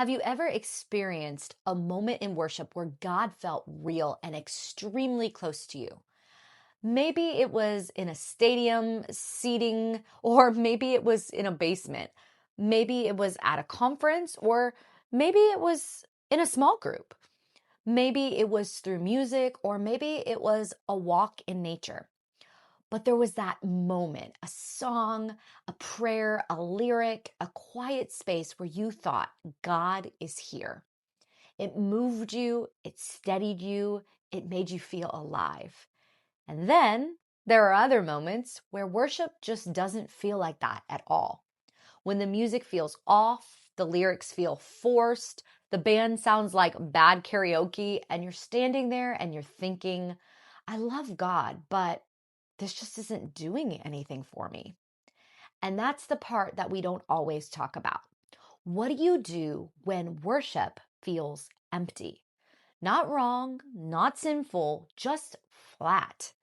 Have you ever experienced a moment in worship where God felt real and extremely close to you? Maybe it was in a stadium seating, or maybe it was in a basement. Maybe it was at a conference, or maybe it was in a small group. Maybe it was through music, or maybe it was a walk in nature. But there was that moment, a song, a prayer, a lyric, a quiet space where you thought, God is here. It moved you, it steadied you, it made you feel alive. And then there are other moments where worship just doesn't feel like that at all. When the music feels off, the lyrics feel forced, the band sounds like bad karaoke, and you're standing there and you're thinking, I love God, but this just isn't doing anything for me. And that's the part that we don't always talk about. What do you do when worship feels empty? Not wrong, not sinful, just flat.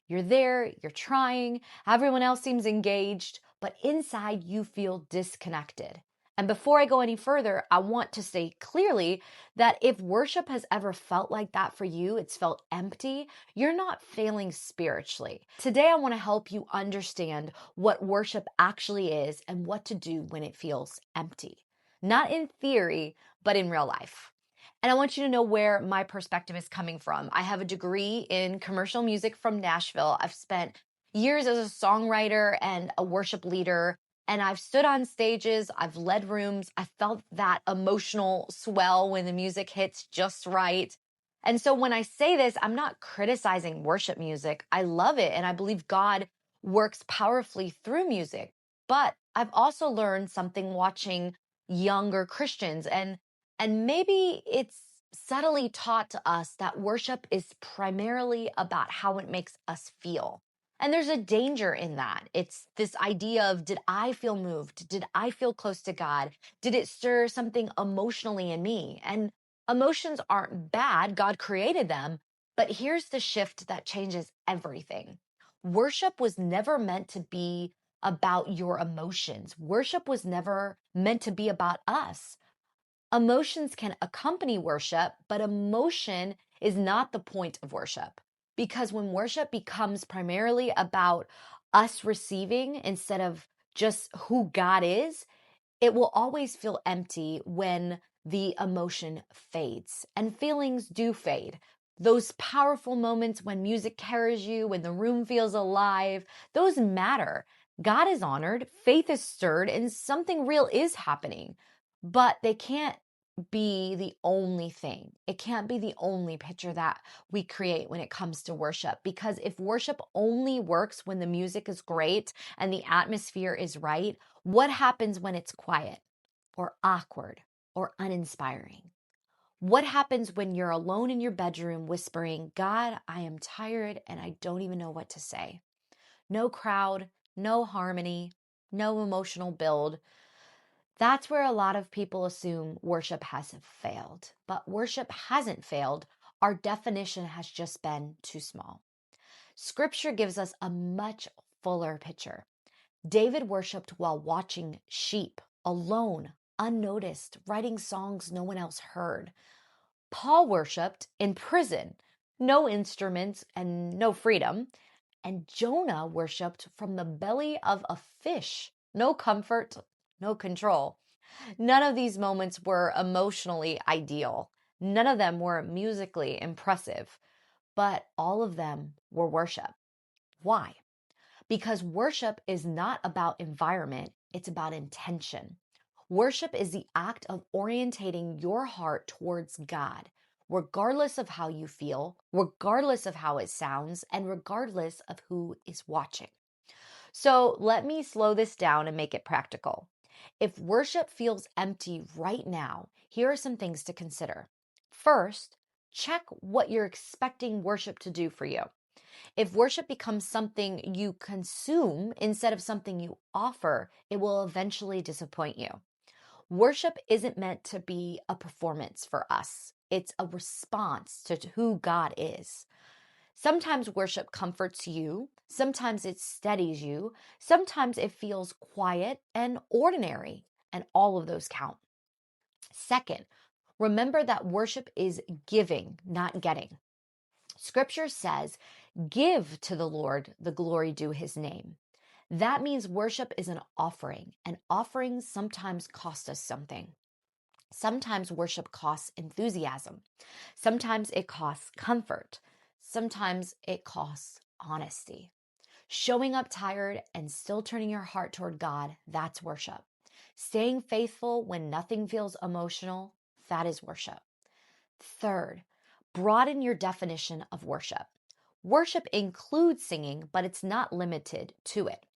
You're there, you're trying, everyone else seems engaged, but inside you feel disconnected. And before I go any further, I want to say clearly that if worship has ever felt like that for you, it's felt empty, you're not failing spiritually. Today, I want to help you understand what worship actually is and what to do when it feels empty. Not in theory, but in real life. And I want you to know where my perspective is coming from. I have a degree in commercial music from Nashville. I've spent years as a songwriter and a worship leader, and I've stood on stages, I've led rooms, I felt that emotional swell when the music hits just right. And so when I say this, I'm not criticizing worship music. I love it, and I believe God works powerfully through music. But I've also learned something watching younger Christians, and maybe it's subtly taught to us that worship is primarily about how it makes us feel. And there's a danger in that. It's this idea of, did I feel moved? Did I feel close to God? Did it stir something emotionally in me? And emotions aren't bad. God created them. But here's the shift that changes everything. Worship was never meant to be about your emotions. Worship was never meant to be about us. Emotions can accompany worship, but emotion is not the point of worship. Because when worship becomes primarily about us receiving instead of just who God is, it will always feel empty when the emotion fades. And feelings do fade. Those powerful moments when music carries you, when the room feels alive, those matter. God is honored, faith is stirred, and something real is happening. But they can't be the only thing. It can't be the only picture that we create when it comes to worship. Because if worship only works when the music is great and the atmosphere is right, what happens when it's quiet or awkward or uninspiring? What happens when you're alone in your bedroom whispering, God, I am tired and I don't even know what to say? No crowd, no harmony, no emotional build. That's where a lot of people assume worship has failed. But worship hasn't failed. Our definition has just been too small. Scripture gives us a much fuller picture. David worshiped while watching sheep, alone, unnoticed, writing songs no one else heard. Paul worshiped in prison, no instruments and no freedom. And Jonah worshiped from the belly of a fish, no comfort, no control. None of these moments were emotionally ideal. None of them were musically impressive, but all of them were worship. Why? Because worship is not about environment, it's about intention. Worship is the act of orientating your heart towards God, regardless of how you feel, regardless of how it sounds, and regardless of who is watching. So let me slow this down and make it practical. If worship feels empty right now, here are some things to consider. First, check what you're expecting worship to do for you. If worship becomes something you consume instead of something you offer, it will eventually disappoint you. Worship isn't meant to be a performance for us. It's a response to who God is. Sometimes worship comforts you. Sometimes it steadies you. Sometimes it feels quiet and ordinary, and all of those count. Second, remember that worship is giving, not getting. Scripture says, give to the Lord the glory due his name. That means worship is an offering, and offerings sometimes cost us something. Sometimes worship costs enthusiasm. Sometimes it costs comfort. Sometimes it costs honesty. Showing up tired and still turning your heart toward God, that's worship. Staying faithful when nothing feels emotional, that is worship. Third, broaden your definition of worship. Worship includes singing, but it's not limited to it.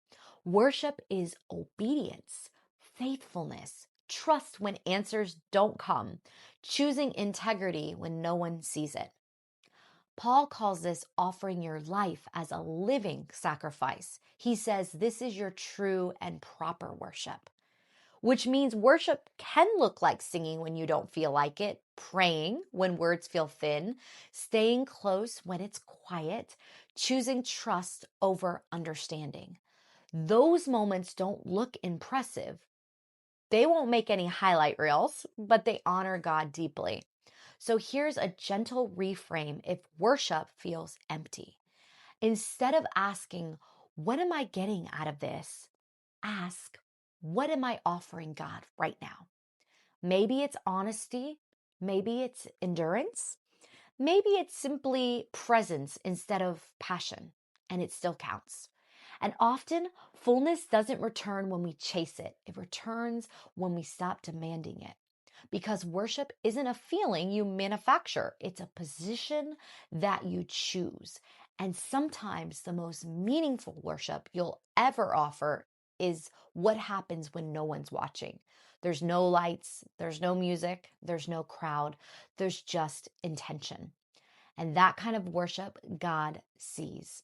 Worship is obedience, faithfulness, trust when answers don't come, choosing integrity when no one sees it. Paul calls this offering your life as a living sacrifice. He says this is your true and proper worship, which means worship can look like singing when you don't feel like it, praying when words feel thin, staying close when it's quiet, choosing trust over understanding. Those moments don't look impressive. They won't make any highlight reels, but they honor God deeply. So here's a gentle reframe if worship feels empty. Instead of asking, what am I getting out of this? Ask, what am I offering God right now? Maybe it's honesty. Maybe it's endurance. Maybe it's simply presence instead of passion, and it still counts. And often, fullness doesn't return when we chase it. It returns when we stop demanding it. Because worship isn't a feeling you manufacture, it's a position that you choose. And sometimes the most meaningful worship you'll ever offer is what happens when no one's watching. There's no lights, there's no music, there's no crowd, there's just intention. And that kind of worship God sees.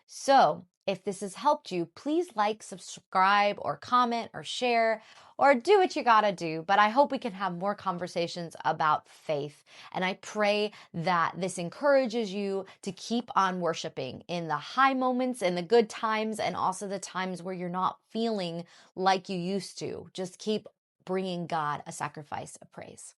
So, if this has helped you, please like, subscribe, or comment, or share, or do what you gotta do. But I hope we can have more conversations about faith. And I pray that this encourages you to keep on worshiping in the high moments and the good times, and also the times where you're not feeling like you used to. Just keep bringing God a sacrifice of praise.